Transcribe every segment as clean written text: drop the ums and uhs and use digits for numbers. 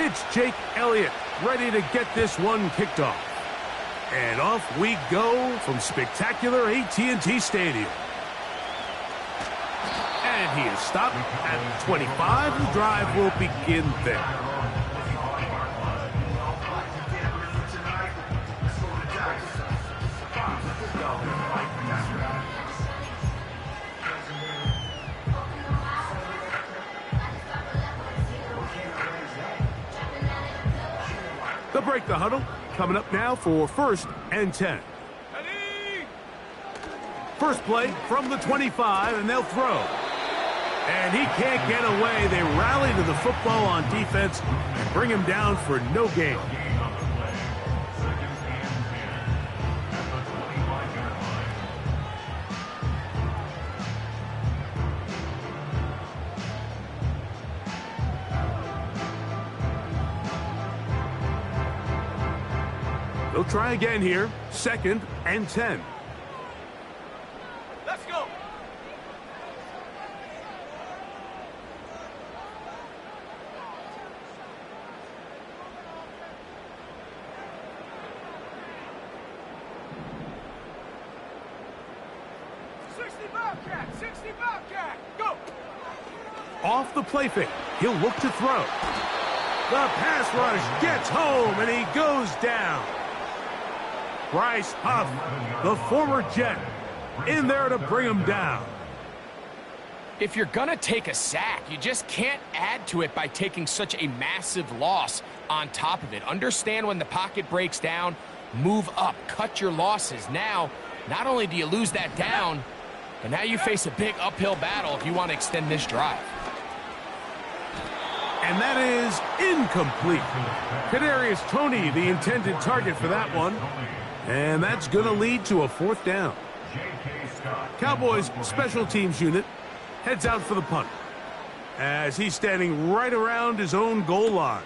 It's Jake Elliott ready to get this one kicked off. And off we go from spectacular AT&T Stadium. And he is stopped at the 25. The drive will begin there. They'll break the huddle. Coming up now for 1st and 10. First play from the 25, and they'll throw. And he can't get away. They rally to the football on defense and bring him down for no gain. They'll try again here. 2nd and 10. Let's go. Bobcat, go. Off the play fake. He'll look to throw. The pass rush gets home, and he goes down. Bryce Huff, the former Jet, in there to bring him down. If you're going to take a sack, you just can't add to it by taking such a massive loss on top of it. Understand when the pocket breaks down, move up, cut your losses. Now, not only do you lose that down, but now you face a big uphill battle if you want to extend this drive. And that is incomplete. Kadarius Toney, the intended target for that one. And that's going to lead to a 4th down. Cowboys special teams unit heads out for the punt as he's standing right around his own goal line.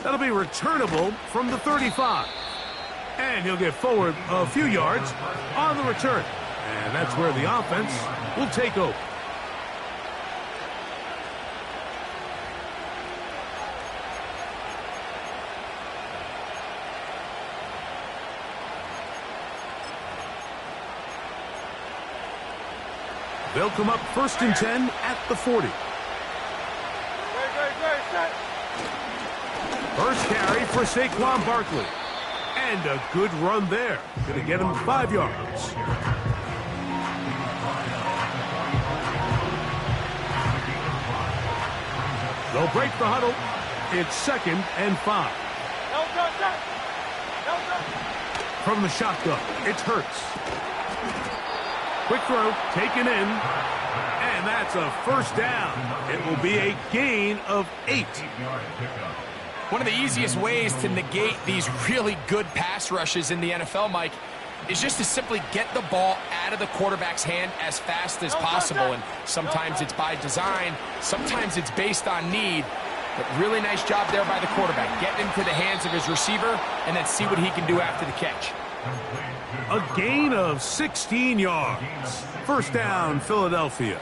That'll be returnable from the 35. And he'll get forward a few yards on the return. And that's where the offense will take over. They'll come up 1st and 10 at the 40. First carry for Saquon Barkley. And a good run there. Going to get him 5 yards. They'll break the huddle. It's 2nd and 5. From the shotgun, it's Hurts. Quick throw, taken in, and that's a 1st down. It will be a gain of 8. One of the easiest ways to negate these really good pass rushes in the NFL, Mike, is just to simply get the ball out of the quarterback's hand as fast as possible. And sometimes it's by design, sometimes it's based on need. But really nice job there by the quarterback. Get into the hands of his receiver and then see what he can do after the catch. A gain of 16 yards. 1st down, Philadelphia.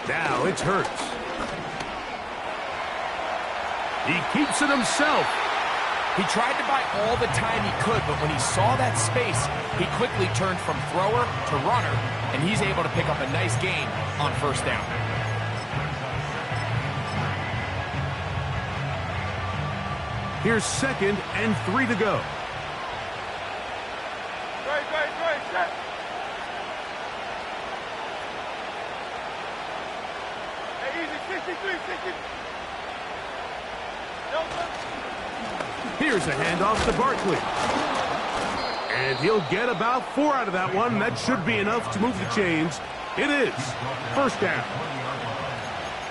Now it's Hurts. He keeps it himself. He tried to buy all the time he could, but when he saw that space, he quickly turned from thrower to runner, and he's able to pick up a nice gain on 1st down. Here's 2nd and 3 to go. Set. Hey, easy, 63, 60. Here's a handoff to Barkley. And he'll get about 4 out of that one. That should be enough to move the chains. It is 1st down.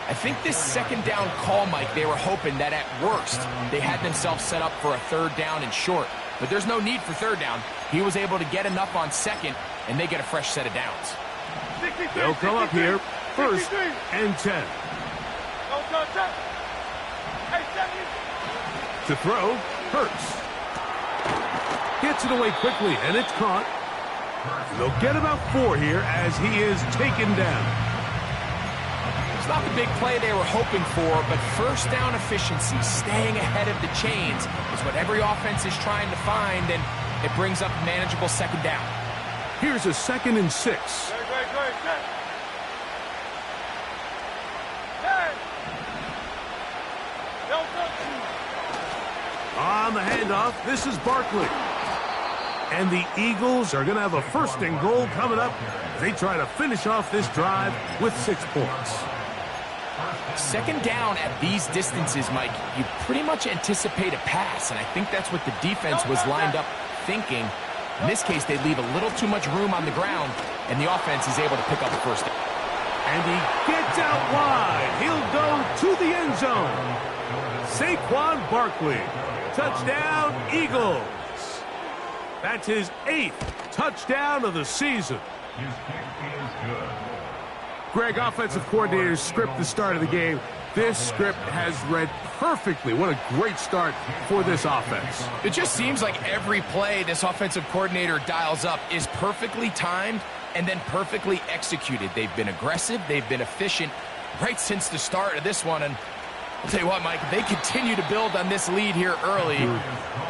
I think this 2nd down call, Mike, they were hoping that at worst they had themselves set up for a 3rd down and short. But there's no need for 3rd down. He was able to get enough on 2nd, and they get a fresh set of downs. They'll come up here 1st and 10. To throw, Hurts. Gets it away quickly, and it's caught. They'll get about 4 here as he is taken down. It's not the big play they were hoping for, but first down efficiency, staying ahead of the chains, is what every offense is trying to find, and it brings up a manageable second down. Here's a 2nd and 6. Great, set. 10. On the handoff, this is Barkley. And the Eagles are going to have a 1st and goal coming up. They try to finish off this drive with 6 points. Second down at these distances, Mike, you pretty much anticipate a pass, and I think that's what the defense was lined up thinking. In this case, they leave a little too much room on the ground, and the offense is able to pick up a 1st down. And he gets out wide. He'll go to the end zone. Saquon Barkley. Touchdown, Eagles. That's his 8th touchdown of the season. Greg, offensive coordinators script the start of the game. This script has read perfectly. What a great start for this offense. It just seems like every play this offensive coordinator dials up is perfectly timed and then perfectly executed. They've been aggressive. They've been efficient right since the start of this one. And I'll tell you what, Mike, they continue to build on this lead here early.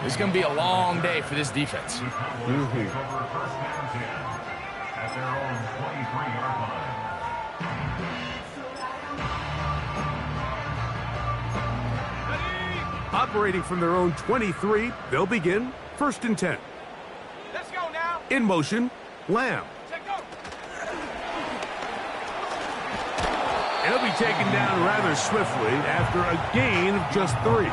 It's going to be a long day for this defense. Operating from their own 23, they'll begin 1st and 10. Let's go now. In motion, Lamb. Set, go. And he'll be taken down rather swiftly after a gain of just 3.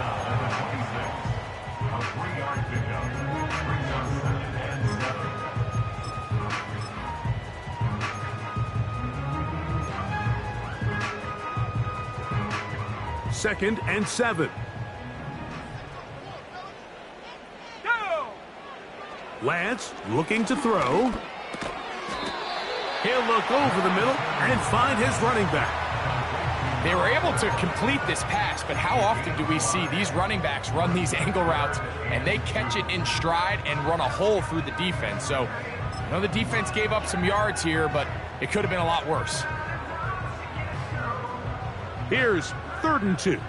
Second and 7. Lance looking to throw. He'll look over the middle and find his running back. They were able to complete this pass, but how often do we see these running backs run these angle routes and they catch it in stride and run a hole through the defense? So, I know the defense gave up some yards here, but it could have been a lot worse. Here's 3rd and 2.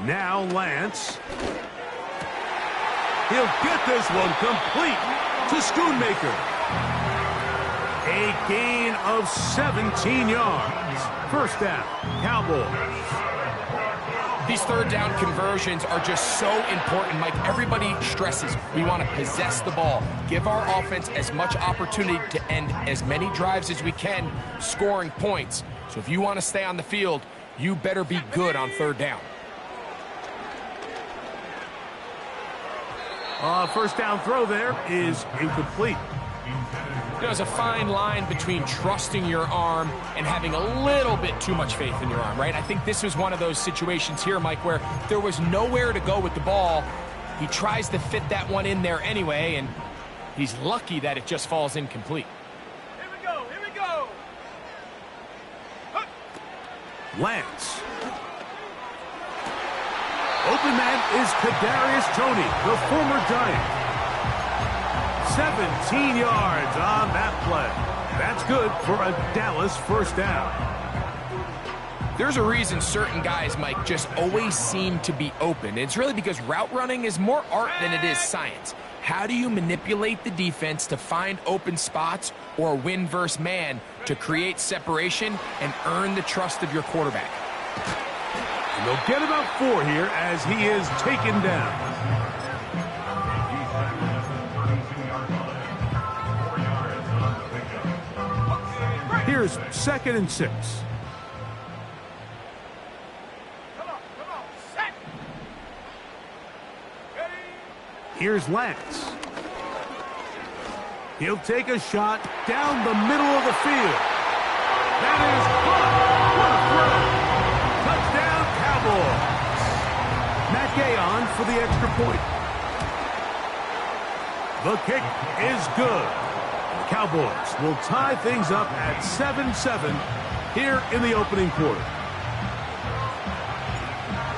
Now Lance. He'll get this one complete to Schoonmaker. A gain of 17 yards. 1st down, Cowboys. These 3rd down conversions are just so important, Mike. Everybody stresses we want to possess the ball, give our offense as much opportunity to end as many drives as we can, scoring points. So if you want to stay on the field, you better be good on 3rd down. 1st down throw there is incomplete. There's a fine line between trusting your arm and having a little bit too much faith in your arm, right? I think this was one of those situations here, Mike, where there was nowhere to go with the ball. He tries to fit that one in there anyway, and he's lucky that it just falls incomplete. Here we go. Lance. Open man is Kadarius Toney, the former Giant. 17 yards on that play. That's good for a Dallas 1st down. There's a reason certain guys, Mike, just always seem to be open. It's really because route running is more art than it is science. How do you manipulate the defense to find open spots or win versus man to create separation and earn the trust of your quarterback? And they'll get about 4 here as he is taken down. Here's 2nd and 6. Come on. Set. Ready. Here's Lance. He'll take a shot down the middle of the field. That is caught. What a throw. Touchdown, Cowboys. Matt Gay on for the extra point. The kick is good. The Cowboys will tie things up at 7-7 here in the opening quarter.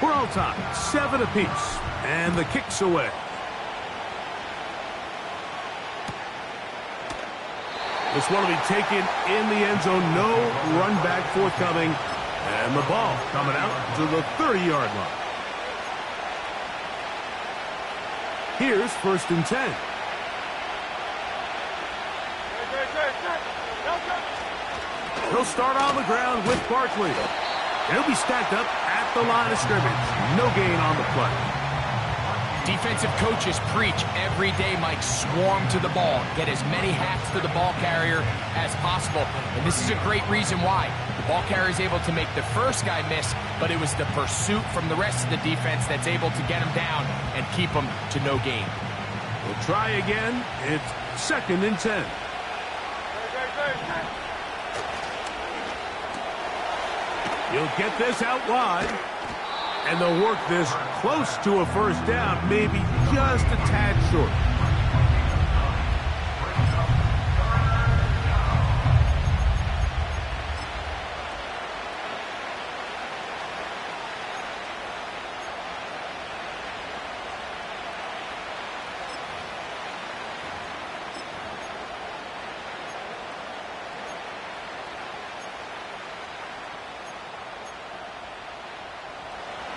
We're all tied, 7 apiece, and the kick's away. This one will be taken in the end zone. No run back forthcoming. And the ball coming out to the 30-yard line. Here's 1st and 10. He'll start on the ground with Barkley. He'll be stacked up at the line of scrimmage. No gain on the play. Defensive coaches preach every day, Mike, swarm to the ball. Get as many hacks to the ball carrier as possible. And this is a great reason why. The ball carrier is able to make the first guy miss, but it was the pursuit from the rest of the defense that's able to get him down and keep him to no gain. We'll try again. It's 2nd and 10. He'll get this out wide. And they'll work this close to a 1st down, maybe just a tad short.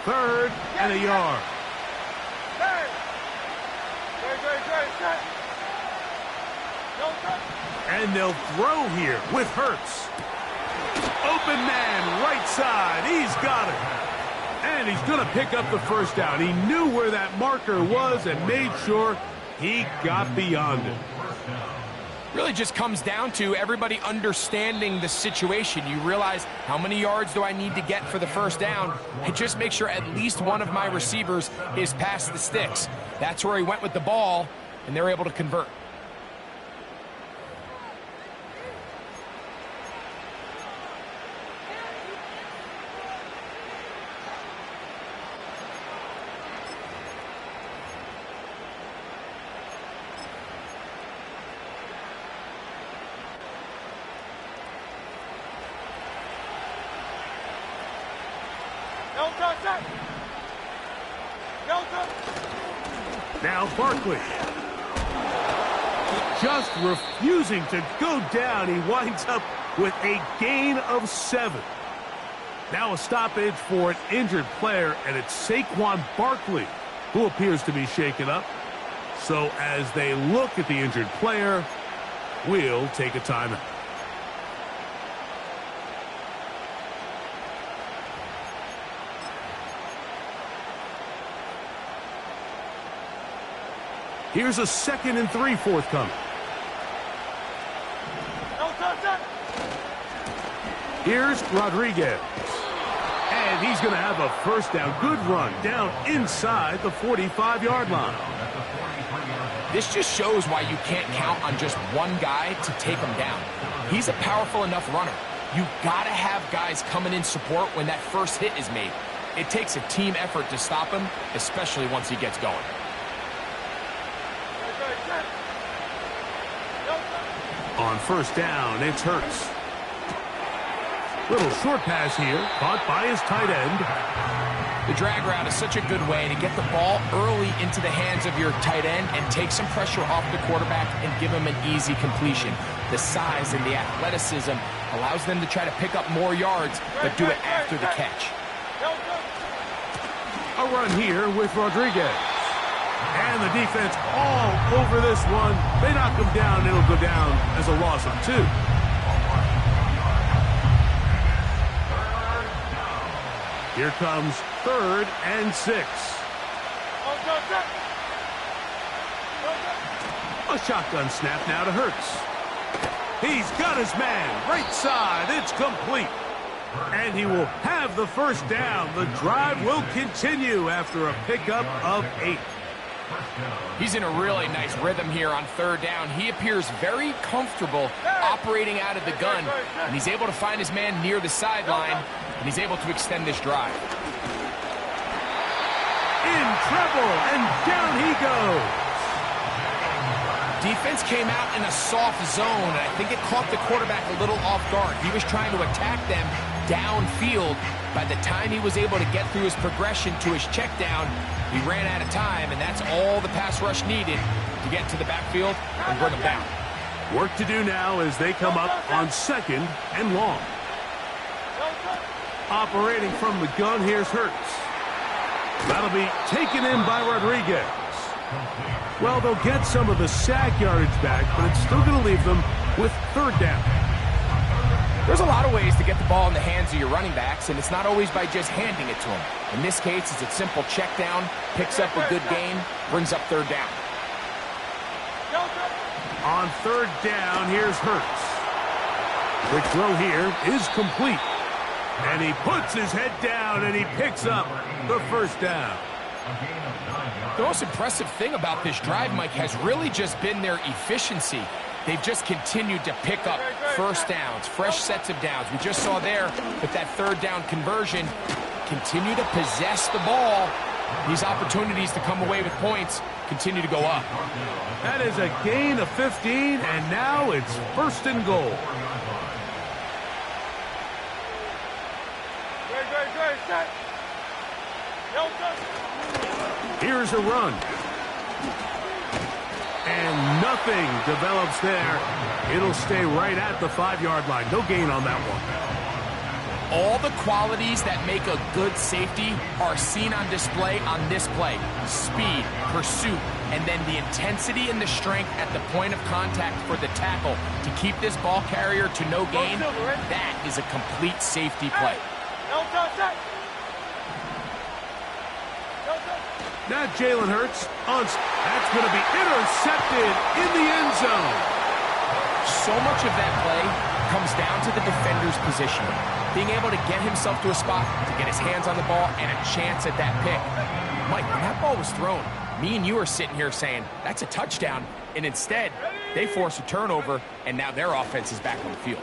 Third and a yard. And they'll throw here with Hurts. Open man, right side. He's got it. And he's going to pick up the 1st down. He knew where that marker was and made sure he got beyond it. Really just comes down to everybody understanding the situation. You realize, how many yards do I need to get for the 1st down? And just make sure at least one of my receivers is past the sticks. That's where he went with the ball, and they're able to convert. Now Barkley. Just refusing to go down. He winds up with a gain of 7. Now a stoppage for an injured player, and it's Saquon Barkley who appears to be shaken up. So as they look at the injured player, we'll take a timeout. Here's a 2nd and 3 forthcoming. Here's Rodriguez. And he's going to have a 1st down. Good run down inside the 45-yard line. This just shows why you can't count on just one guy to take him down. He's a powerful enough runner. You got to have guys coming in support when that first hit is made. It takes a team effort to stop him, especially once he gets going. On 1st down, it's Hurts. Little short pass here, caught by his tight end. The drag route is such a good way to get the ball early into the hands of your tight end and take some pressure off the quarterback and give him an easy completion. The size and the athleticism allows them to try to pick up more yards, but do it after the catch. A run here with Rodriguez. And the defense all over this one. They knock him down. It'll go down as a loss of 2. Here comes 3rd and 6. A shotgun snap now to Hurts. He's got his man. Right side. It's complete. And he will have the 1st down. The drive will continue after a pickup of 8. He's in a really nice rhythm here on 3rd down. He appears very comfortable operating out of the gun, and he's able to find his man near the sideline, and he's able to extend this drive. In trouble, and down he goes. Defense came out in a soft zone, and I think it caught the quarterback a little off guard. He was trying to attack them, downfield. By the time he was able to get through his progression to his check down, he ran out of time, and that's all the pass rush needed to get to the backfield and bring him down. Work to do now as they come up on 2nd and long. Operating from the gun, here's Hurts. That'll be taken in by Rodriguez. Well, they'll get some of the sack yardage back, but it's still going to leave them with 3rd down. There's a lot of ways to get the ball in the hands of your running backs, and it's not always by just handing it to them. In this case, it's a simple check down, picks up a good gain, brings up 3rd down. On 3rd down, here's Hurts. Quick throw here is complete. And he puts his head down, and he picks up the 1st down. The most impressive thing about this drive, Mike, has really just been their efficiency. They've just continued to pick up 1st downs, fresh sets of downs. We just saw there with that 3rd down conversion, continue to possess the ball. These opportunities to come away with points continue to go up. That is a gain of 15, and now it's 1st and goal. Here's a run. And nothing develops there. It'll stay right at the 5-yard line. No gain on that one. All the qualities that make a good safety are seen on display on this play. Speed, pursuit, and then the intensity and the strength at the point of contact for the tackle to keep this ball carrier to no gain. That is a complete safety play. Now Jalen Hurts. That's going to be intercepted in the end zone. So much of that play comes down to the defender's positioning. Being able to get himself to a spot, to get his hands on the ball, and a chance at that pick. Mike, when that ball was thrown, me and you are sitting here saying, that's a touchdown. And instead, they force a turnover, and now their offense is back on the field.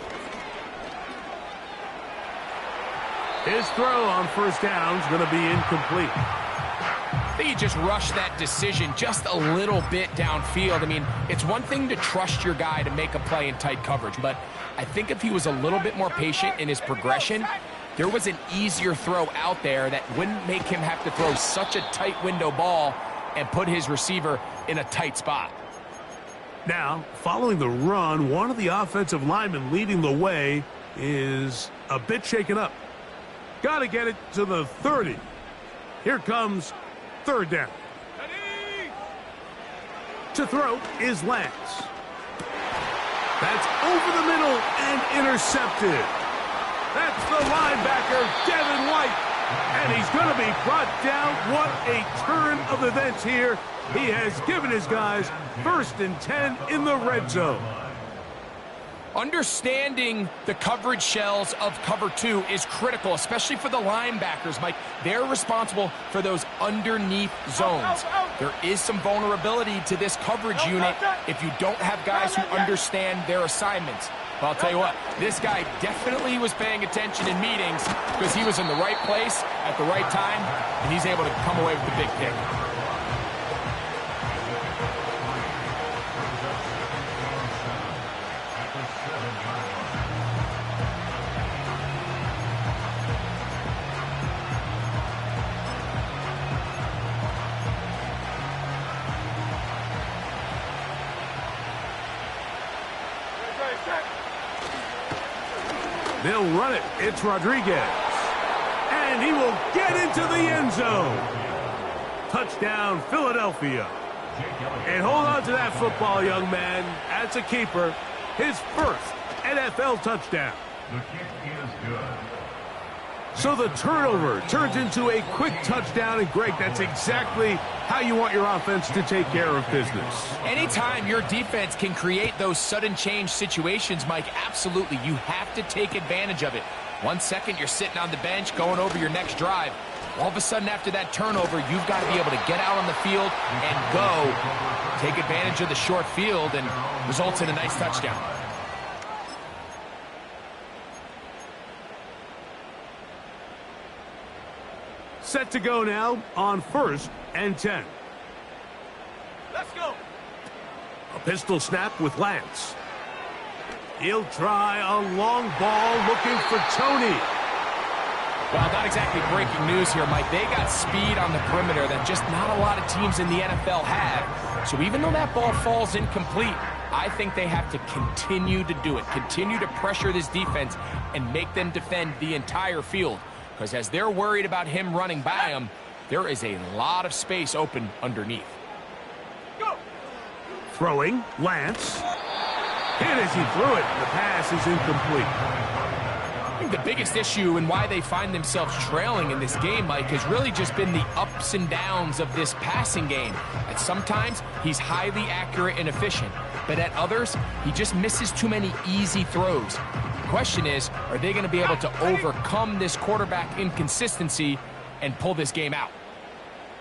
His throw on 1st down is going to be incomplete. I think he just rushed that decision just a little bit downfield. I mean, it's one thing to trust your guy to make a play in tight coverage, but I think if he was a little bit more patient in his progression, there was an easier throw out there that wouldn't make him have to throw such a tight window ball and put his receiver in a tight spot. Now, following the run, one of the offensive linemen leading the way is a bit shaken up. Got to get it to the 30. Here comes 3rd down. To throw is Lance. That's over the middle and intercepted. That's the linebacker, Devin White. And he's going to be brought down. What a turn of events here. He has given his guys 1st and 10 in the red zone. Understanding the coverage shells of cover 2 is critical, especially for the linebackers, Mike. They're responsible for those underneath zones. There is some vulnerability to this coverage unit if you don't have guys who understand their assignments. But I'll tell you what, this guy definitely was paying attention in meetings because he was in the right place at the right time, and he's able to come away with the big pick. They'll run it. It's Rodriguez. And he will get into the end zone. Touchdown, Philadelphia. And hold on to that football, young man. That's a keeper. His 1st NFL touchdown. The kick is good. So the turnover turns into a quick touchdown. And, Greg, that's exactly how you want your offense to take care of business. Anytime your defense can create those sudden change situations, Mike, absolutely, you have to take advantage of it. 1 second, you're sitting on the bench going over your next drive. All of a sudden, after that turnover, you've got to be able to get out on the field and go. Take advantage of the short field and results in a nice touchdown. Set to go now on 1st and 10. Let's go. A pistol snap with Lance. He'll try a long ball looking for Tony. Well, not exactly breaking news here, Mike. They got speed on the perimeter that just not a lot of teams in the NFL have. So even though that ball falls incomplete, I think they have to continue to do it, continue to pressure this defense and make them defend the entire field. Because as they're worried about him running by them, there is a lot of space open underneath. Go. Throwing, Lance. Hit as he threw it. The pass is incomplete. I think the biggest issue and why they find themselves trailing in this game, Mike, has really just been the ups and downs of this passing game. At sometimes, he's highly accurate and efficient, but at others, he just misses too many easy throws. The question is, are they going to be able to overcome this quarterback inconsistency and pull this game out?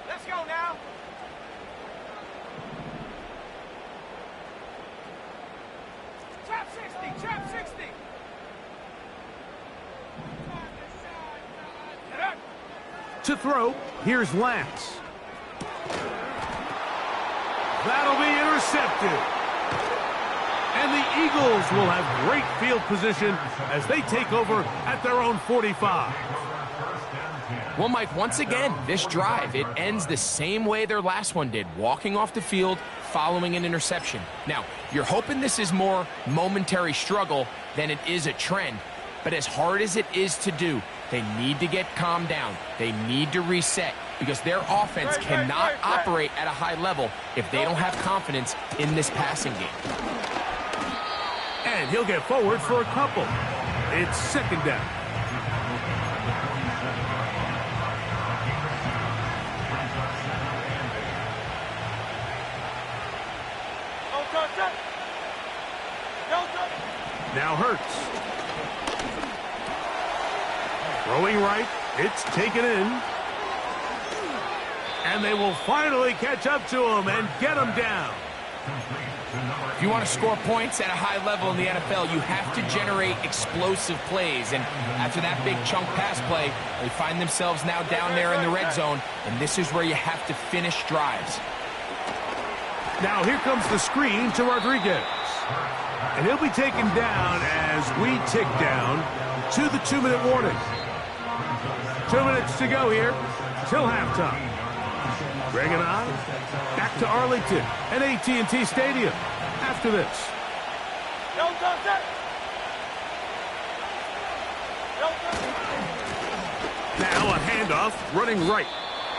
Let's go now. Trap 60, trap 60. To throw, here's Lance. That'll be intercepted. And the Eagles will have great field position as they take over at their own 45. Well, Mike, once again, this drive, it ends the same way their last one did, walking off the field, following an interception. Now, you're hoping this is more momentary struggle than it is a trend, but as hard as it is to do, they need to get calmed down. They need to reset because their offense cannot operate at a high level if they don't have confidence in this passing game. And he'll get forward for a couple. It's second down. Now Hurts. Throwing right, it's taken in. And they will finally catch up to him and get him down. If you want to score points at a high level in the NFL, you have to generate explosive plays. And after that big chunk pass play, they find themselves now down there in the red zone. And this is where you have to finish drives. Now here comes the screen to Rodriguez. And he'll be taken down as we tick down to the 2-minute warning. 2 minutes to go here till halftime. Greg and I back to Arlington at AT&T Stadium after this. Now a handoff running right.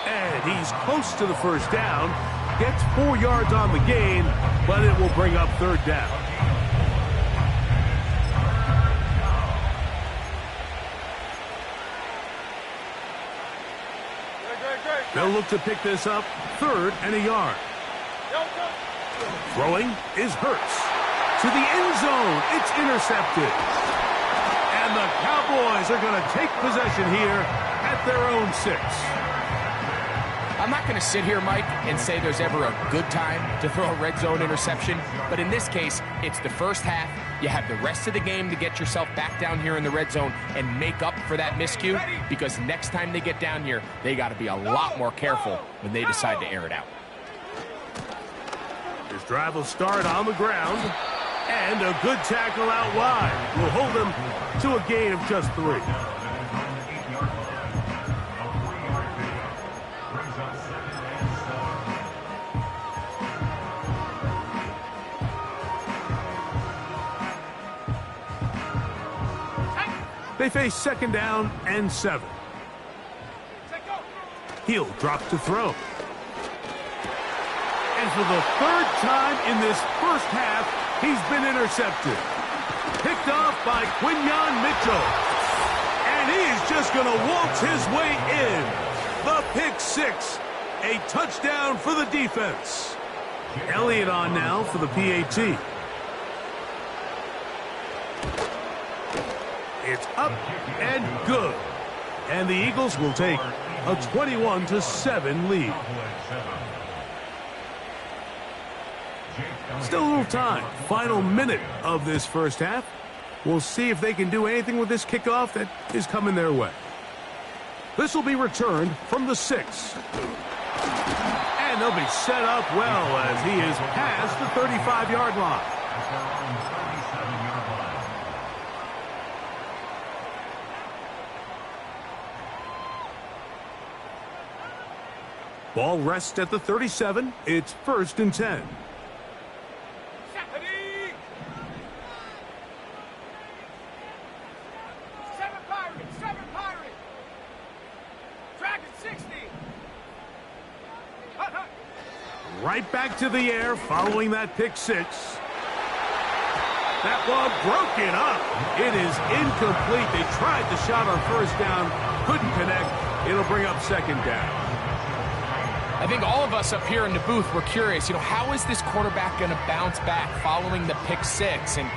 And he's close to the first down. Gets 4 yards on the gain, but it will bring up third down. They'll look to pick this up, 3rd and a yard. Throwing is Hurts. To the end zone, it's intercepted. And the Cowboys are going to take possession here at their own 6. I'm not going to sit here, Mike, and say there's ever a good time to throw a red zone interception, but in this case, it's the first half. You have the rest of the game to get yourself back down here in the red zone and make up for that miscue, because next time they get down here, they got to be a lot more careful when they decide to air it out. This drive will start on the ground, and a good tackle out wide will hold them to a gain of just 3. They face 2nd down and 7. He'll drop to throw. And for the 3rd time in this first half, he's been intercepted. Picked off by Quinyon Mitchell. And he is just going to waltz his way in. The pick 6. A touchdown for the defense. Elliott on now for the PAT. It's up and good. And the Eagles will take a 21-7 lead. Still a little time. Final minute of this first half. We'll see if they can do anything with this kickoff that is coming their way. This will be returned from the 6. And they'll be set up well as he is past the 35-yard line. Ball rests at the 37. It's 1st and 10. Right back to the air following that pick six. That ball broken up. It is incomplete. They tried the shot on 1st down. Couldn't connect. It'll bring up 2nd down. I think all of us up here in the booth were curious, how is this quarterback going to bounce back following the pick six? And,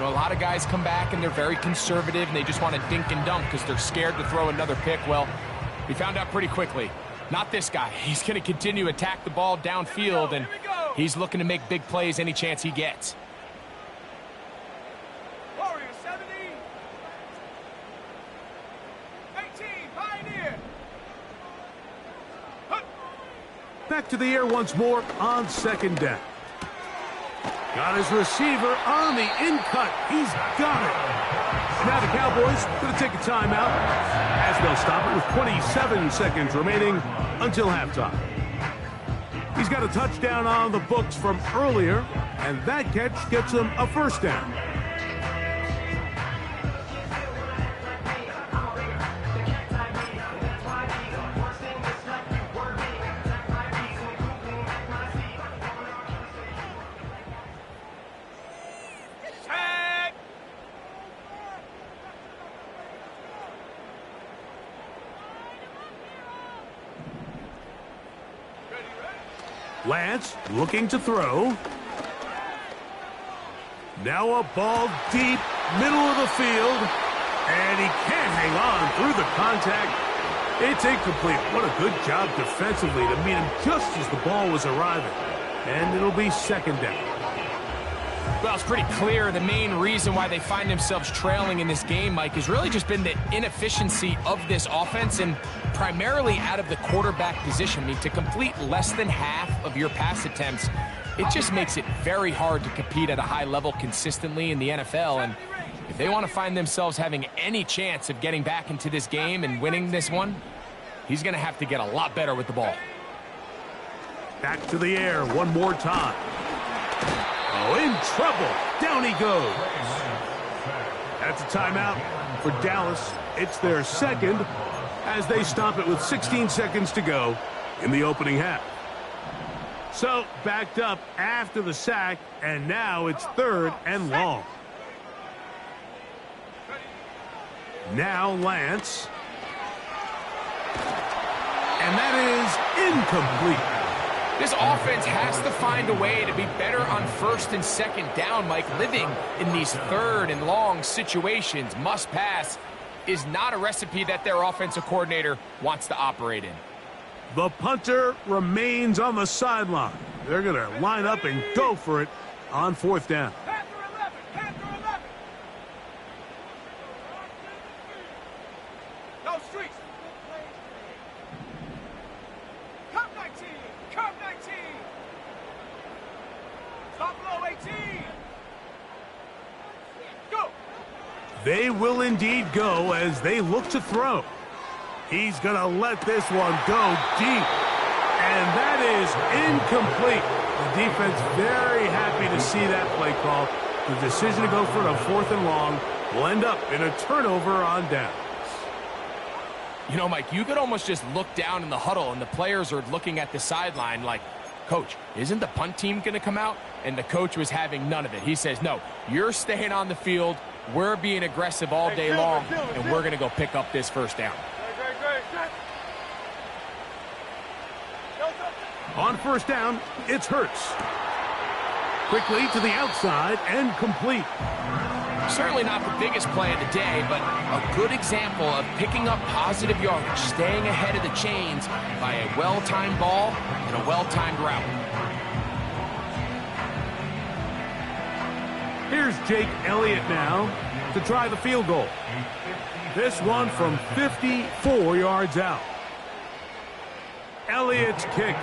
a lot of guys come back and they're very conservative and they just want to dink and dunk because they're scared to throw another pick. Well, we found out pretty quickly. Not this guy. He's going to continue to attack the ball downfield, and he's looking to make big plays any chance he gets. Warrior 70. 18, Pioneer. Back to the air once more on 2nd down. Got his receiver on the in-cut. He's got it. Now the Cowboys going to take a timeout as they'll stop it with 27 seconds remaining until halftime. He's got a touchdown on the books from earlier, and that catch gets him a 1st down. Lance looking to throw. Now a ball deep, middle of the field. And he can't hang on through the contact. It's incomplete. What a good job defensively to meet him just as the ball was arriving. And it'll be 2nd down. Well, it's pretty clear the main reason why they find themselves trailing in this game, Mike, has really just been the inefficiency of this offense and primarily out of the quarterback position. I mean, to complete less than half of your pass attempts, it just makes it very hard to compete at a high level consistently in the NFL. And if they want to find themselves having any chance of getting back into this game and winning this one, he's going to have to get a lot better with the ball. Back to the air one more time. Oh, in trouble. Down he goes. That's a timeout for Dallas. It's their 2nd as they stop it with 16 seconds to go in the opening half. So, backed up after the sack, and now it's 3rd and long. Now Lance. And that is incomplete. This offense has to find a way to be better on 1st and 2nd down, Mike. Living in these 3rd and long situations, must pass, is not a recipe that their offensive coordinator wants to operate in. The punter remains on the sideline. They're going to line up and go for it on 4th down. Panther 11, Panther 11. No streaks. Cup 19, Cup 19. Stop below 18. Go. They will indeed go as they look to throw. He's going to let this one go deep. And that is incomplete. The defense very happy to see that play call. The decision to go for it on 4th and long will end up in a turnover on downs. Mike, you could almost just look down in the huddle and the players are looking at the sideline like, Coach, isn't the punt team going to come out? And the coach was having none of it. He says, no, you're staying on the field. We're being aggressive all day long, and we're going to go pick up this 1st down. On 1st down, it's Hurts. Quickly to the outside and complete. Certainly not the biggest play of the day, but a good example of picking up positive yardage, staying ahead of the chains by a well-timed ball and a well-timed route. Here's Jake Elliott now to try the field goal. This one from 54 yards out. Elliott's kick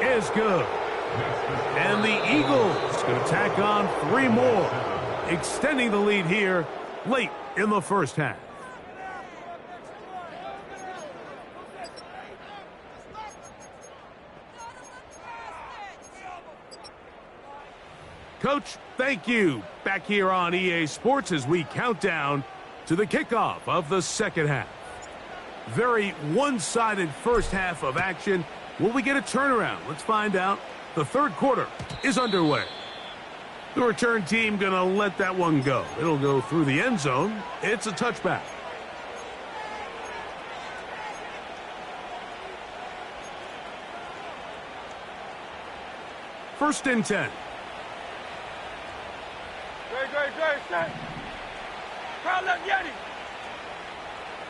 is good. And the Eagles going to tack on 3 more, extending the lead here late in the 1st half. Coach, thank you. Back here on EA Sports as we count down to the kickoff of the second half. Very one-sided first half of action. Will we get a turnaround? Let's find out. The third quarter is underway. The return team going to let that one go. It'll go through the end zone. It's a touchback. First and 10. Great, set. Crowd left Yeti.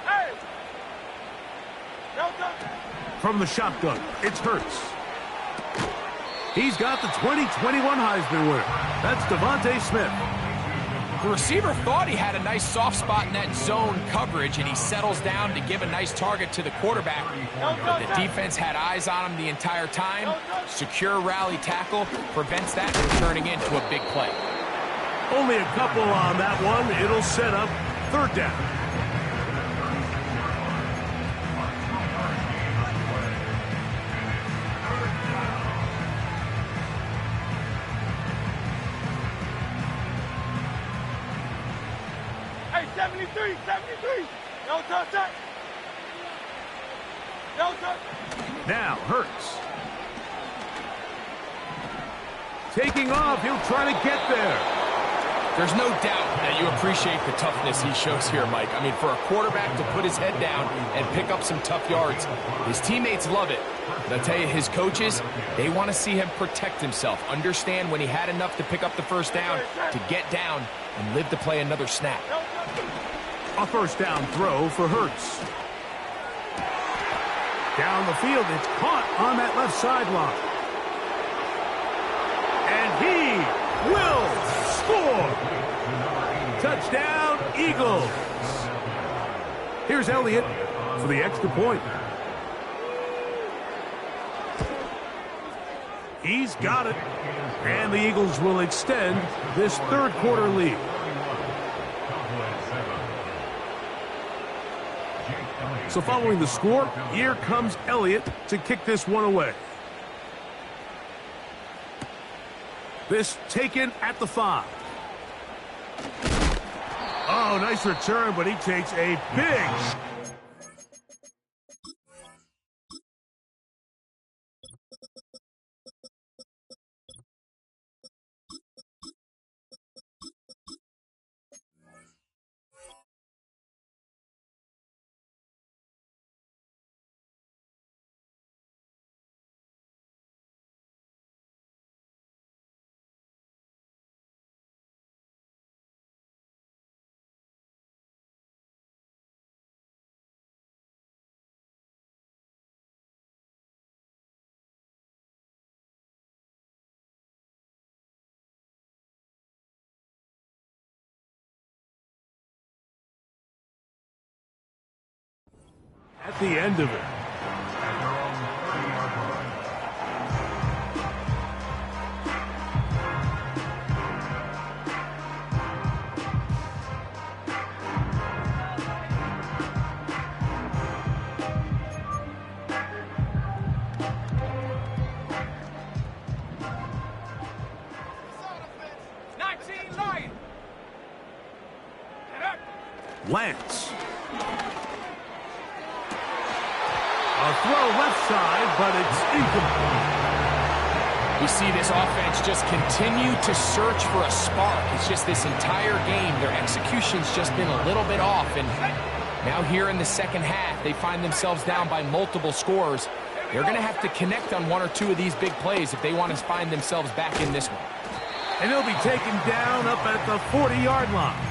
Hey! From the shotgun, it's Hurts. He's got the 2021 Heisman winner. That's Devontae Smith. The receiver thought he had a nice soft spot in that zone coverage, and he settles down to give a nice target to the quarterback. But the defense had eyes on him the entire time. Secure rally tackle prevents that from turning into a big play. Only a couple on that one. It'll set up third down. Hey, 73. No touch that. No touch. Now Hurts. Taking off, he'll try to get there. There's no doubt that you appreciate the toughness he shows here, Mike. I mean, for a quarterback to put his head down and pick up some tough yards, his teammates love it. But I'll tell you, his coaches, they want to see him protect himself, understand when he had enough to pick up the first down, to get down and live to play another snap. A first down throw for Hurts. Down the field, it's caught on that left sideline. And he will score. Touchdown, Eagles. Here's Elliott for the extra point. He's got it. And the Eagles will extend this third quarter lead. So following the score, here comes Elliott to kick this one away. This taken at the 5. Oh, nice return, but he takes a big... At the end of it. Lance. A throw left side, but it's incomplete. We see this offense just continue to search for a spark. It's just this entire game, their execution's just been a little bit off. And now here in the second half, they find themselves down by multiple scores. They're going to have to connect on one or two of these big plays if they want to find themselves back in this one. And he'll be taken down up at the 40-yard line.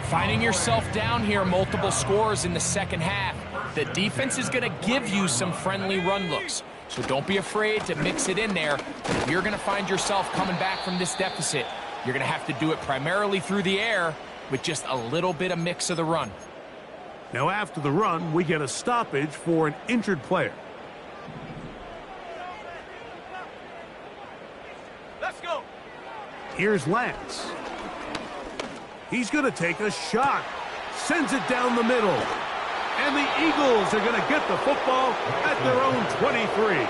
Finding yourself down here, multiple scores in the second half. The defense is going to give you some friendly run looks. So don't be afraid to mix it in there. But if you're going to find yourself coming back from this deficit, you're going to have to do it primarily through the air with just a little bit of mix of the run. Now after the run, we get a stoppage for an injured player. Let's go. Here's Lance. He's going to take a shot. Sends it down the middle. And the Eagles are going to get the football at their own 23.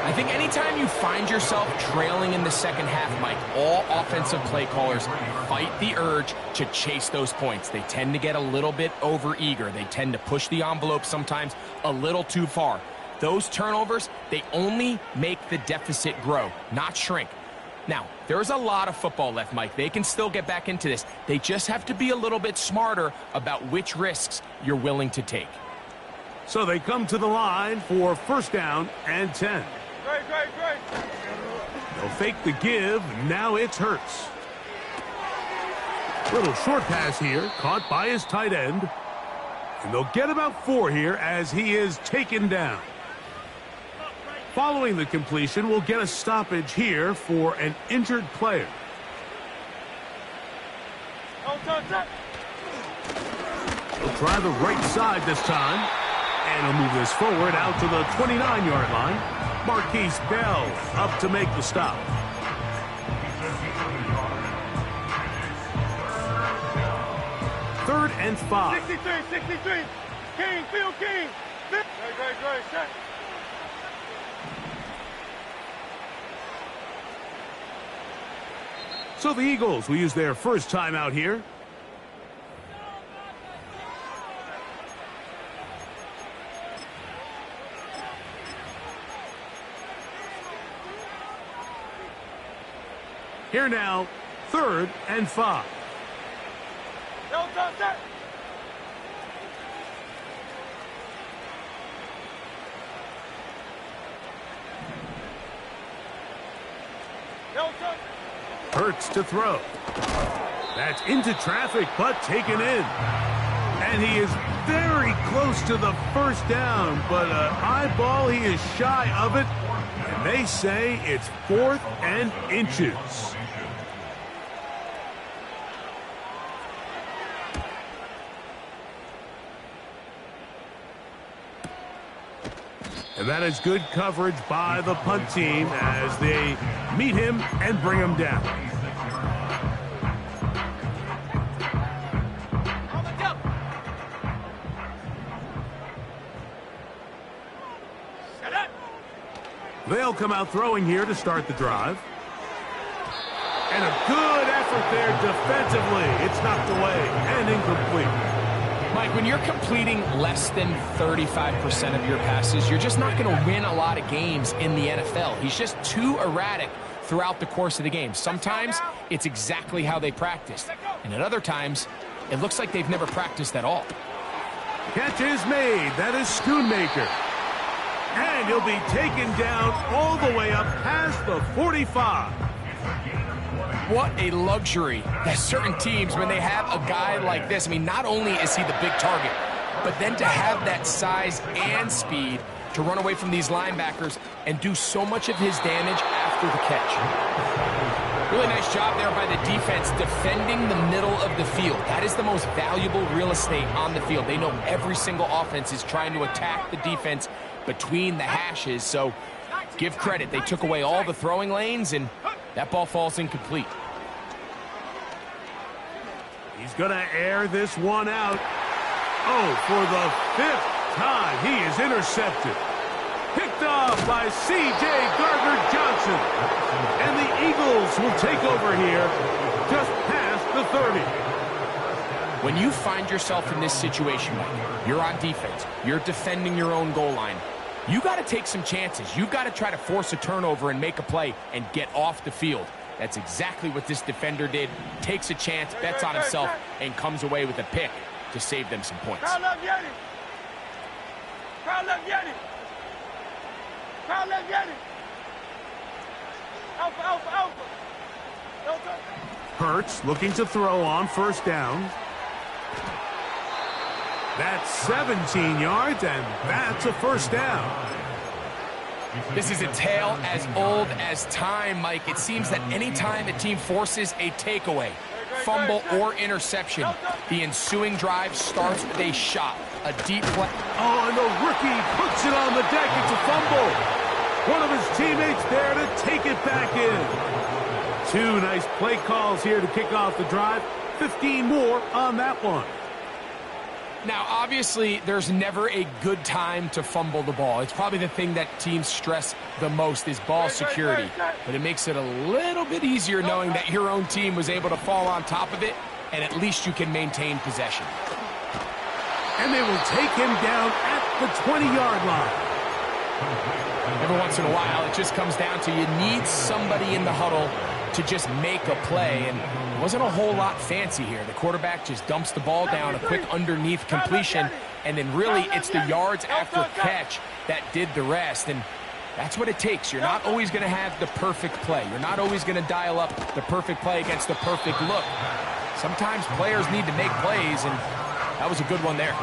I think anytime you find yourself trailing in the second half, Mike, all offensive play callers fight the urge to chase those points. They tend to get a little bit overeager. They tend to push the envelope sometimes a little too far. Those turnovers, they only make the deficit grow, not shrink. Now, there's a lot of football left, Mike. They can still get back into this. They just have to be a little bit smarter about which risks you're willing to take. So they come to the line for first down and 10. Great. They'll fake the give. Now it's Hurts. Little short pass here, caught by his tight end. And they'll get about 4 here as he is taken down. Following the completion, we'll get a stoppage here for an injured player. He'll try the right side this time. And he'll move this forward out to the 29-yard line. Marquise Bell up to make the stop. Third and 5. 63. King, Field King. Great. Set. So the Eagles will use their first time out here. Here now, third and 5. Set. Hurts to throw. That's into traffic, but taken in. And he is very close to the first down, but an eyeball, he is shy of it. And they say it's 4th and inches. And that is good coverage by the punt team as they meet him and bring him down. They'll come out throwing here to start the drive. And a good effort there defensively. It's knocked away and incomplete. Mike, when you're completing less than 35% of your passes, you're just not going to win a lot of games in the NFL. He's just too erratic throughout the course of the game. Sometimes it's exactly how they practiced. And at other times, it looks like they've never practiced at all. Catch is made. That is Schoonmaker. And he'll be taken down all the way up past the 45. What a luxury that certain teams, when they have a guy like this, I mean, not only is he the big target, but then to have that size and speed to run away from these linebackers and do so much of his damage after the catch. Really nice job there by the defense defending the middle of the field. That is the most valuable real estate on the field. They know every single offense is trying to attack the defense between the hashes, so give credit. They took away all the throwing lanes, and that ball falls incomplete. He's going to air this one out. Oh, for the 5th time, he is intercepted. Picked off by C.J. Gardner-Johnson. And the Eagles will take over here just past the 30. When you find yourself in this situation, you're on defense, you're defending your own goal line, you got to take some chances. You've got to try to force a turnover and make a play and get off the field. That's exactly what this defender did. Takes a chance, bets on himself, and comes away with a pick to save them some points. Crowd left Yeti. Crowd left Yeti. Crowd left Yeti. Alpha. Hurts looking to throw on first down. That's 17 yards, and that's a first down. This is a tale as old as time, Mike. It seems that any time a team forces a takeaway, fumble, or interception, the ensuing drive starts with a shot, a deep play. Oh, and the rookie puts it on the deck. It's a fumble. One of his teammates there to take it back in. 2 nice play calls here to kick off the drive. 15 more on that one. Now, obviously, there's never a good time to fumble the ball. It's probably the thing that teams stress the most is ball security. But it makes it a little bit easier knowing that your own team was able to fall on top of it, and at least you can maintain possession. And they will take him down at the 20-yard line. Every once in a while, it just comes down to you need somebody in the huddle to just make a play, and it wasn't a whole lot fancy here. The quarterback just dumps the ball down, a quick underneath completion, and then really it's the yards after catch that did the rest, and that's what it takes. You're not always going to have the perfect play. You're not always going to dial up the perfect play against the perfect look. Sometimes players need to make plays, and that was a good one there.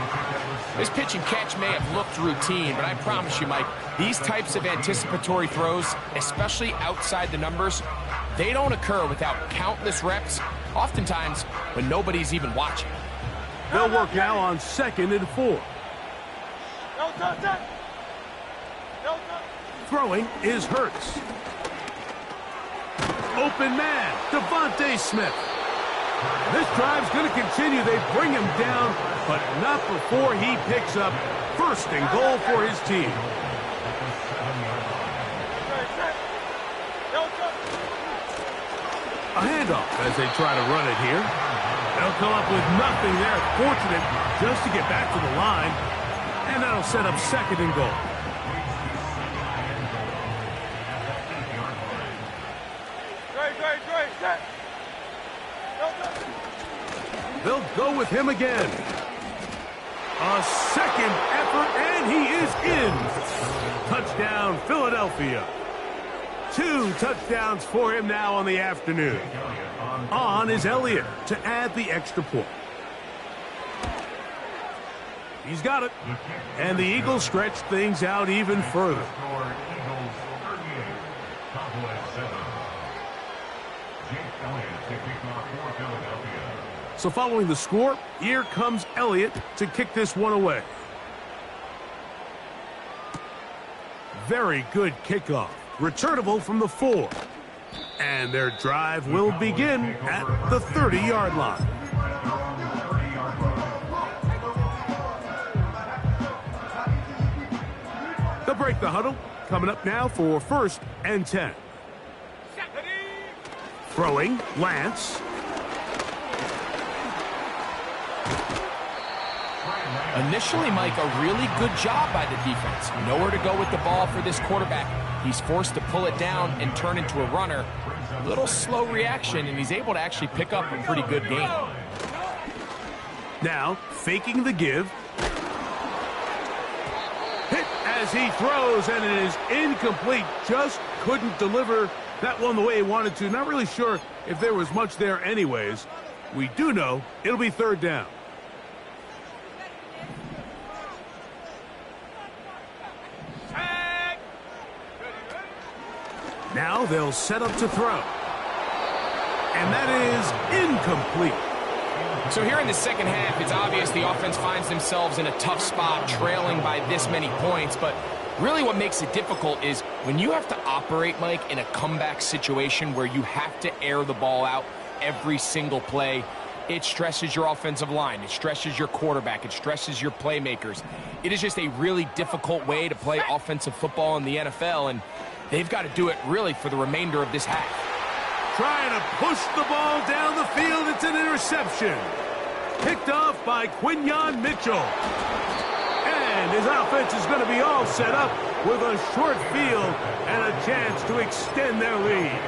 This pitch and catch may have looked routine, but I promise you, Mike, these types of anticipatory throws, especially outside the numbers, they don't occur without countless reps, oftentimes when nobody's even watching. They'll work now on 2nd and 4. Throwing is Hurts. Open man, Devontae Smith. This drive's going to continue. They bring him down, but not before he picks up 1st and goal for his team. A handoff as they try to run it here. They'll come up with nothing there. Fortunate just to get back to the line. And that'll set up 2nd and goal. They'll go with him again. A 2nd effort, and he is in. Touchdown, Philadelphia. 2 touchdowns for him now on the afternoon. On is Elliott to add the extra point. He's got it. And the Eagles stretch things out even further. So following the score, here comes Elliott to kick this one away. Very good kickoff. Returnable from the 4. And their drive will begin at the 30-yard line. They'll break the huddle. Coming up now for 1st and 10. Throwing, Lance. Initially, Mike, a really good job by the defense. Nowhere to go with the ball for this quarterback. He's forced to pull it down and turn into a runner. A little slow reaction, and he's able to actually pick up a pretty good gain. Now, faking the give. Hit as he throws, and it is incomplete. Just couldn't deliver that one the way he wanted to. Not really sure if there was much there anyways. We do know it'll be 3rd down. Now they'll set up to throw. And that is incomplete. So here in the second half, it's obvious the offense finds themselves in a tough spot, trailing by this many points. But really what makes it difficult is when you have to operate, Mike, in a comeback situation where you have to air the ball out every single play, it stresses your offensive line. It stresses your quarterback. It stresses your playmakers. It is just a really difficult way to play offensive football in the NFL, and they've got to do it really for the remainder of this half. Trying to push the ball down the field. It's an interception. Picked off by Quinyon Mitchell. And his offense is going to be all set up with a short field and a chance to extend their lead.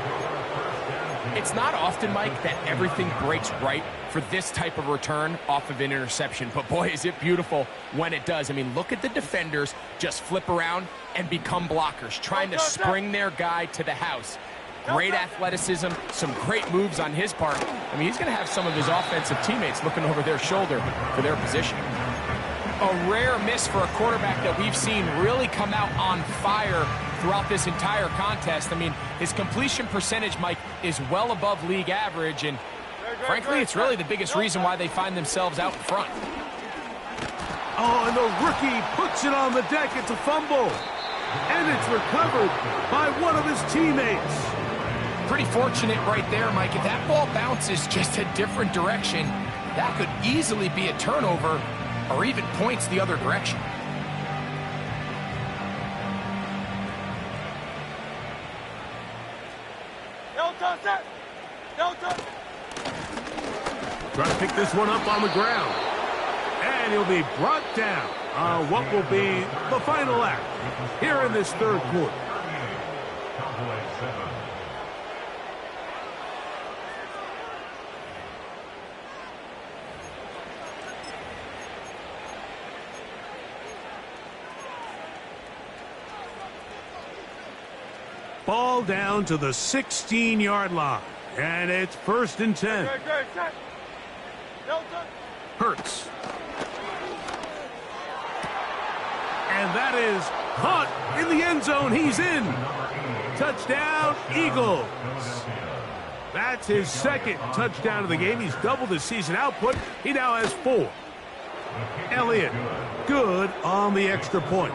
It's not often, Mike, that everything breaks right for this type of return off of an interception. But, boy, is it beautiful when it does. I mean, look at the defenders just flip around and become blockers, trying to spring their guy to the house. Great athleticism, some great moves on his part. I mean, he's going to have some of his offensive teammates looking over their shoulder for their position. A rare miss for a quarterback that we've seen really come out on fire throughout this entire contest. I mean, his completion percentage, Mike, is well above league average, and frankly, it's really the biggest reason why they find themselves out in front. Oh, and the rookie puts it on the deck. It's a fumble. And it's recovered by one of his teammates. Pretty fortunate right there, Mike. If that ball bounces just a different direction, that could easily be a turnover. or even points the other direction. Trying to pick this one up on the ground. And he'll be brought down on what will be the final act here in this third quarter. Ball down to the 16-yard line. And it's 1st and 10. Hurts. And that is caught in the end zone. He's in. Touchdown, Eagles. That's his second touchdown of the game. He's doubled his season output. He now has 4. Elliott, good on the extra point.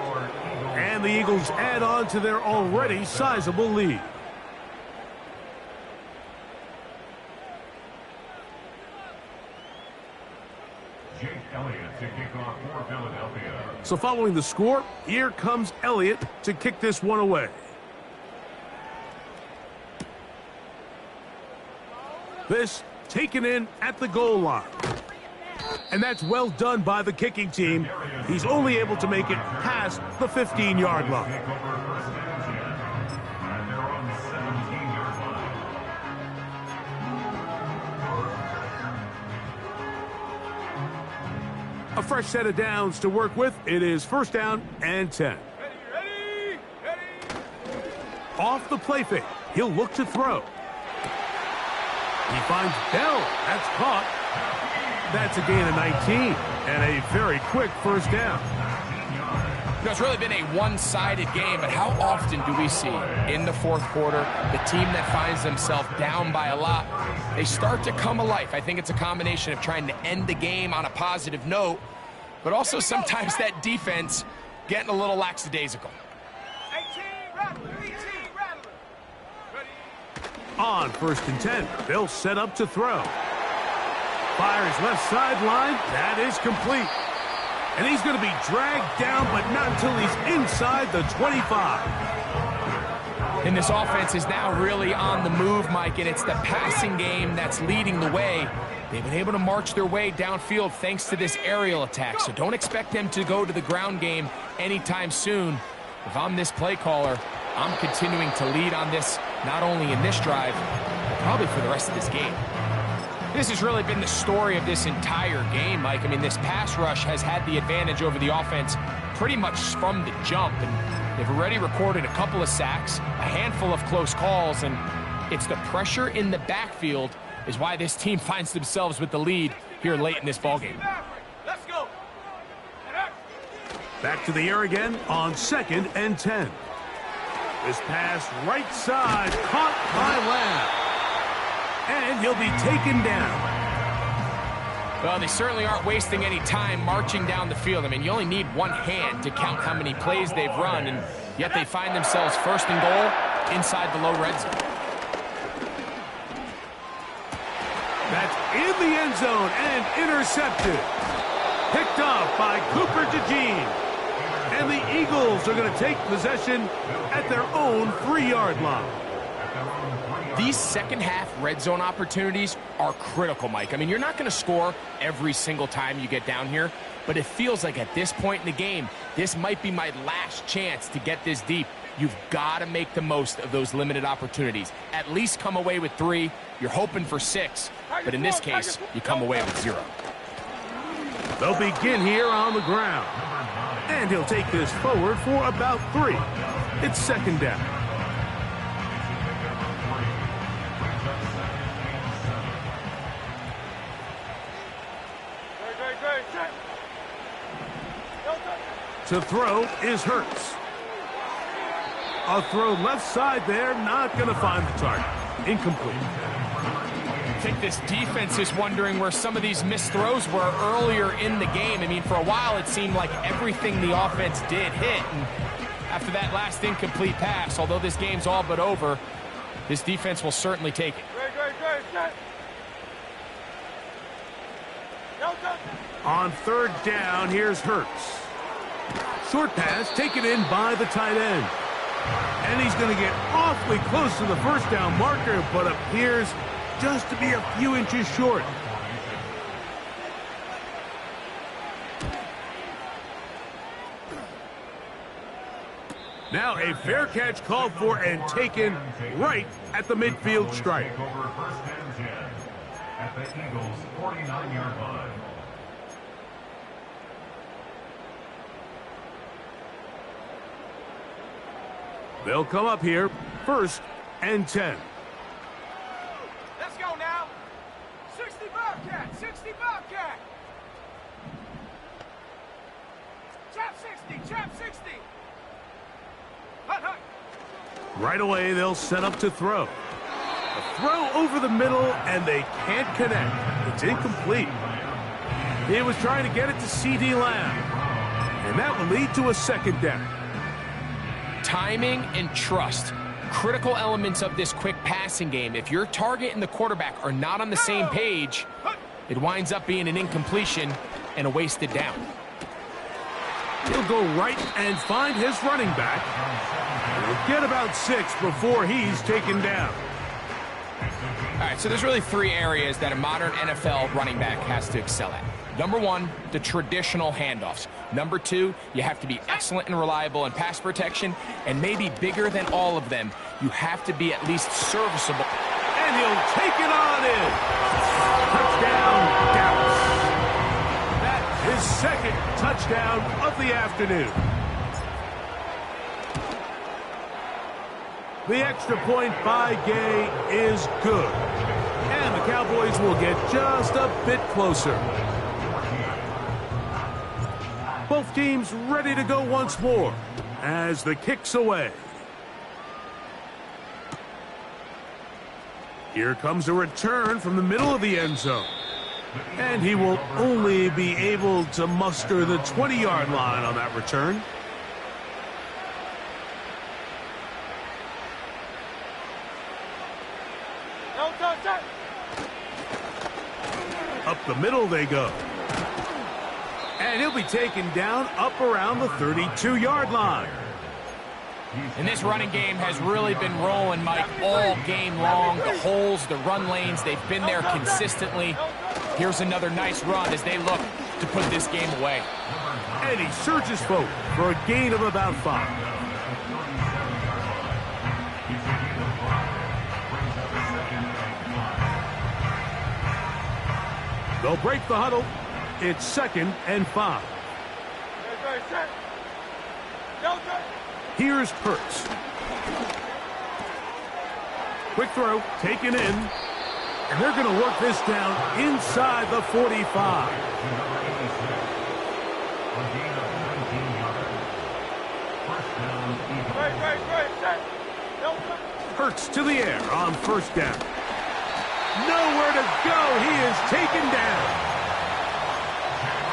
And the Eagles add on to their already sizable lead. So following the score, here comes Elliott to kick this one away. This taken in at the goal line. And that's well done by the kicking team. He's only able to make it past the 15-yard line. A fresh set of downs to work with. It is 1st down and 10. Ready. Off the play fake. He'll look to throw. He finds Bell. That's caught. That's a gain of 19 and a very quick 1st down. You know, it's really been a one-sided game, but how often do we see in the 4th quarter the team that finds themselves down by a lot, they start to come alive? I think it's a combination of trying to end the game on a positive note, but also sometimes that defense getting a little lackadaisical. 18, rattler. On 1st and 10, they'll set up to throw. Fires left sideline. That is complete. And he's going to be dragged down, but not until he's inside the 25. And this offense is now really on the move, Mike, and it's the passing game that's leading the way. They've been able to march their way downfield thanks to this aerial attack, so don't expect them to go to the ground game anytime soon. If I'm this play caller, I'm continuing to lead on this, not only in this drive, but probably for the rest of this game. This has really been the story of this entire game, Mike. I mean, this pass rush has had the advantage over the offense pretty much from the jump, and they've already recorded a couple of sacks, a handful of close calls, and it's the pressure in the backfield is why this team finds themselves with the lead here late in this ballgame. Let's go. Back to the air again on 2nd and 10. This pass right side caught by Lamb. And he'll be taken down. Well, they certainly aren't wasting any time marching down the field. I mean, you only need one hand to count how many plays they've run, and yet they find themselves 1st and goal inside the low red zone. That's in the end zone and intercepted. Picked off by Cooper DeJean. And the Eagles are going to take possession at their own 3-yard line. These second-half red zone opportunities are critical, Mike. I mean, you're not going to score every single time you get down here, but it feels like at this point in the game, this might be my last chance to get this deep. You've got to make the most of those limited opportunities. At least come away with 3. You're hoping for 6, but in this case, you come away with 0. They'll begin here on the ground. And he'll take this forward for about 3. It's 2nd down. To throw is Hurts. A throw left side there, not going to find the target. Incomplete. I think this defense is wondering where some of these missed throws were earlier in the game. I mean, for a while it seemed like everything the offense did hit. And after that last incomplete pass, although this game's all but over, this defense will certainly take it. On third down, here's Hurts. Short pass taken in by the tight end. And he's going to get awfully close to the first down marker, but appears just to be a few inches short. Now a fair catch called for and taken right at the midfield stripe. Over first and 10 at the Eagles' 49-yard line. They'll come up here, first and 10. Let's go now. 60 Bobcat, 60 Bobcat. Chop 60, chop 60. Hut, hut. Right away, they'll set up to throw. A throw over the middle, and they can't connect. It's incomplete. He was trying to get it to C.D. Lamb, and that will lead to a second down. Timing and trust, critical elements of this quick passing game. If your target and the quarterback are not on the same page, it winds up being an incompletion and a wasted down. He'll go right and find his running back. He'll get about 6 before he's taken down. All right, so there's really 3 areas that a modern NFL running back has to excel at. Number 1, the traditional handoffs. Number 2, you have to be excellent and reliable in pass protection. And maybe bigger than all of them, you have to be at least serviceable. And he'll take it on in. Touchdown, Dallas. That is second touchdown of the afternoon. The extra point by Gay is good. And the Cowboys will get just a bit closer. Both teams ready to go once more as the kick's away. Here comes a return from the middle of the end zone. And he will only be able to muster the 20-yard line on that return. Up the middle they go. And he'll be taken down up around the 32-yard line. And this running game has really been rolling, Mike, all game long. The holes, the run lanes, they've been there consistently. Here's another nice run as they look to put this game away. And he surges forward for a gain of about 5. They'll break the huddle. It's 2nd and 5. Here's Hurts. Quick throw, taken in. And they're going to work this down inside the 45. Hurts to the air on first down. Nowhere to go. He is taken down.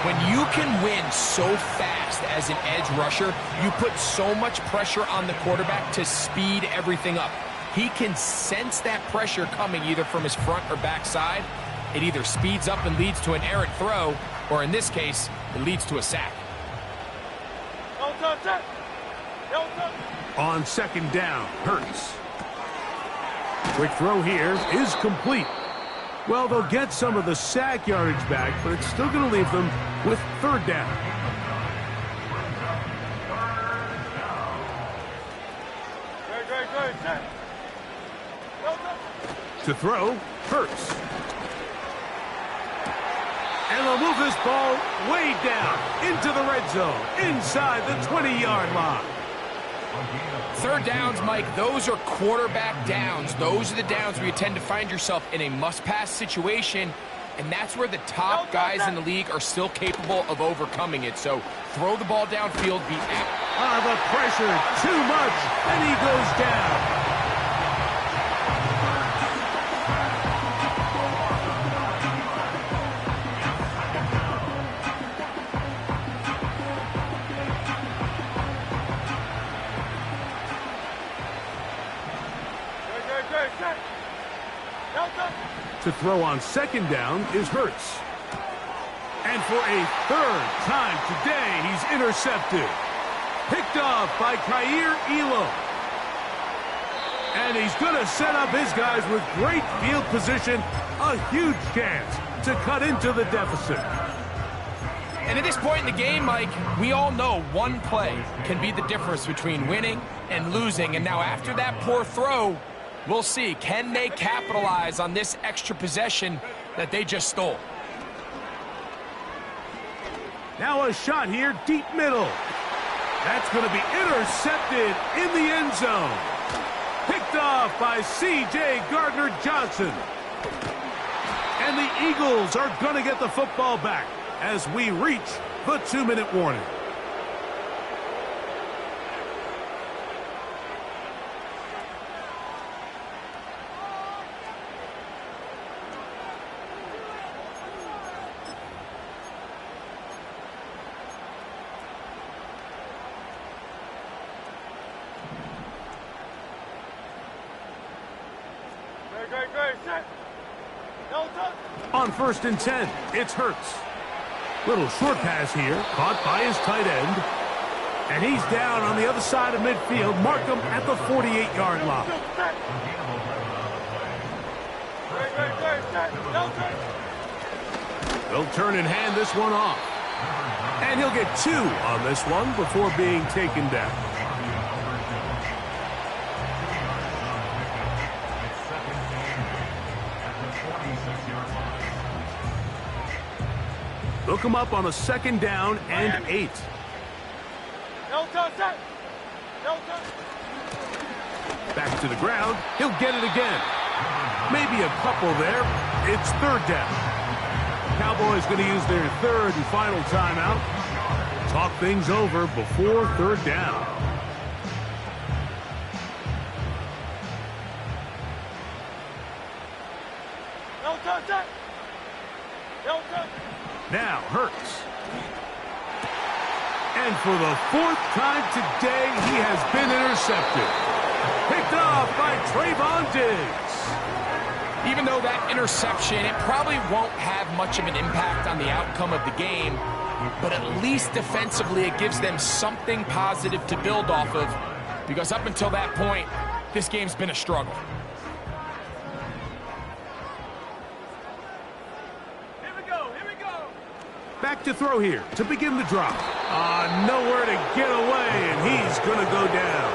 When you can win so fast as an edge rusher, you put so much pressure on the quarterback to speed everything up. He can sense that pressure coming either from his front or back side. It either speeds up and leads to an errant throw, or in this case, it leads to a sack. On second down, Hurts. Quick throw here is complete. Well, they'll get some of the sack yardage back, but it's still going to leave them with third down. To throw, Hurts. And they'll move this ball way down into the red zone, inside the 20-yard line. Third downs, Mike, those are quarterback downs. Those are the downs where you tend to find yourself in a must-pass situation, and that's where the top guys in the league are still capable of overcoming it. So throw the ball downfield, be out. The pressure, too much, and he goes down. To throw on second down is Hurts. And for a third time today, he's intercepted. Picked off by Kaiir Elam. And he's going to set up his guys with great field position. A huge chance to cut into the deficit. And at this point in the game, Mike, we all know one play can be the difference between winning and losing. And now after that poor throw, we'll see, can they capitalize on this extra possession that they just stole? Now a shot here, deep middle. That's going to be intercepted in the end zone. Picked off by C.J. Gardner-Johnson. And the Eagles are going to get the football back as we reach the 2-minute warning. Great, set. No touch. On 1st and 10, it's Hurts. Little short pass here, caught by his tight end. And he's down on the other side of midfield. Mark him at the 48-yard line. Great, set. No touch. They'll turn and hand this one off. And he'll get 2 on this one before being taken down. They'll come up on a 2nd down and 8. No touch, set. No touch. Back to the ground. He'll get it again. Maybe a couple there. It's 3rd down. Cowboys going to use their 3rd and final timeout. Talk things over before 3rd down. No touch, set. No touch. Now Hurts. And for the 4th time today, he has been intercepted. Picked off by Trayvon Diggs. Even though that interception, it probably won't have much of an impact on the outcome of the game, but at least defensively it gives them something positive to build off of, because up until that point, this game's been a struggle. Back to throw here to begin the drop. Nowhere to get away, and he's going to go down.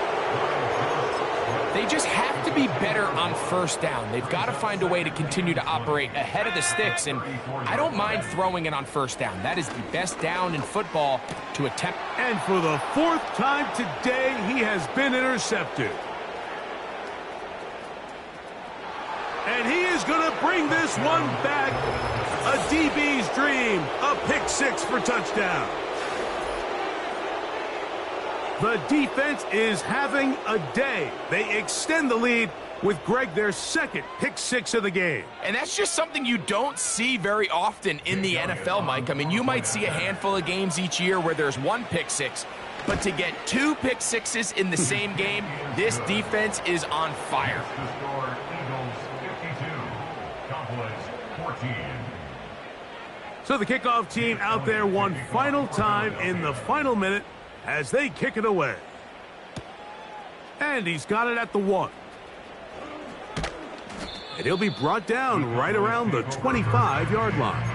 They just have to be better on 1st down. They've got to find a way to continue to operate ahead of the sticks, and I don't mind throwing it on 1st down. That is the best down in football to attempt. And for the 4th time today, he has been intercepted. And he is going to bring this one back. A DB's dream, a pick 6 for touchdown. The defense is having a day. They extend the lead with Greg their 2nd pick 6 of the game. And that's just something you don't see very often in the NFL, Mike. I mean, you might see a handful of games each year where there's 1 pick 6, but to get 2 pick 6s in the same game, this defense is on fire. So the kickoff team out there one final time in the final minute as they kick it away. And he's got it at the 1. And he'll be brought down right around the 25-yard line.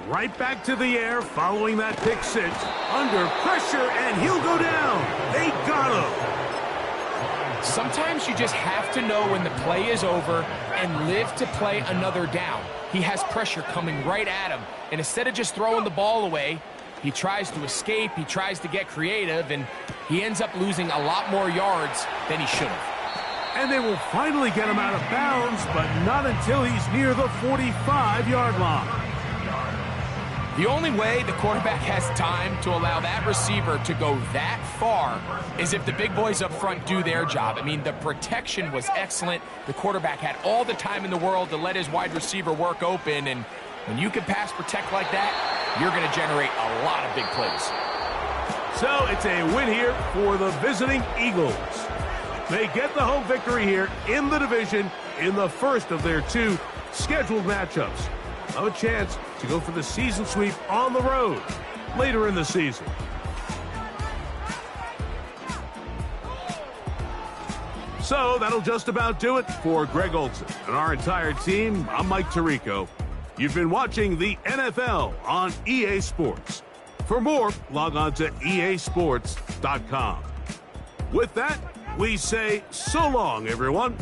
Right back to the air following that pick 6. Under pressure, and he'll go down. They got him. Sometimes you just have to know when the play is over and live to play another down. He has pressure coming right at him, and instead of just throwing the ball away, he tries to escape, he tries to get creative, and he ends up losing a lot more yards than he should have. And they will finally get him out of bounds, but not until he's near the 45-yard line. The only way the quarterback has time to allow that receiver to go that far is if the big boys up front do their job. I mean, the protection was excellent. The quarterback had all the time in the world to let his wide receiver work open, and when you can pass protect like that, you're going to generate a lot of big plays. So it's a win here for the visiting Eagles. They get the home victory here in the division in the first of their 2 scheduled matchups. Have a chance to go for the season sweep on the road later in the season. So that'll just about do it for Greg Olson and our entire team. I'm Mike Tirico. You've been watching the NFL on EA Sports. For more, log on to easports.com. With that, we say so long, everyone.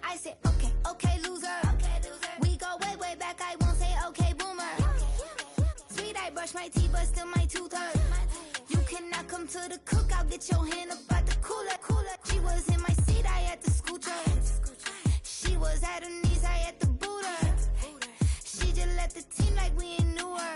I said, okay, okay, loser. We go way, way back. I won't say, okay, boomer. Sweet, I brush my teeth, but still my tooth hurt. You cannot come to the cookout. Get your hand up at the cooler. She was in my seat. I had to scoot her. She was at her knees. I had to boot her. She just let the team like we ain't knew her.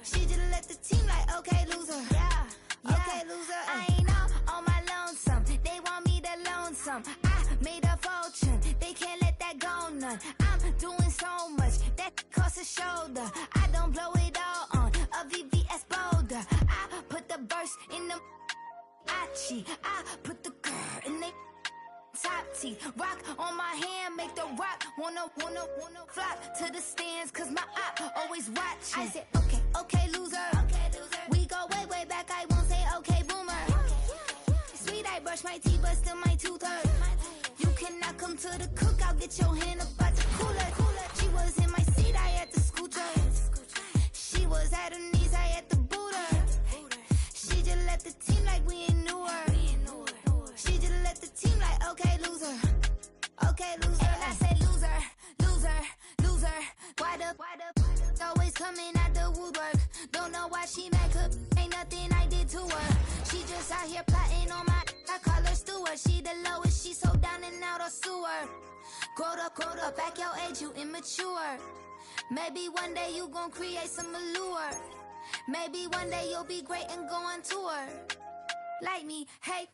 She just let the team like, okay, loser. Yeah, okay, loser. I ain't on my lonesome. They want me to loan some. I made a fortune. They can't let that go none. I'm doing so much that costs a shoulder. I don't blow it all on a VVS boulder. I put the burst in the Achi. I put the girl in the top T. Rock on my hand, make the rock wanna flop to the stands, cause my eye always watching. I said, okay, okay, loser. We go way, way back. I won't say, okay, boomer. Sweet, I brush my teeth, but still my tooth hurt. You cannot come to the cookout. Get your hand up at the cooler. She was in my seat. I had to scoot her. She was at her knees. I had to boot her. She just let the team like we ain't knew her. She just let the team like, okay, loser. Okay, loser. And I said, loser, loser, loser. Why the always coming out the woodwork? Don't know why she mad, cause ain't nothing I did to her. She just out here plotting on my, I call her steward. She the lowest, she so down and out of sewer. Growed up, back your age, you immature. Maybe one day you gon' create some allure. Maybe one day you'll be great and go on tour. Like me, hey.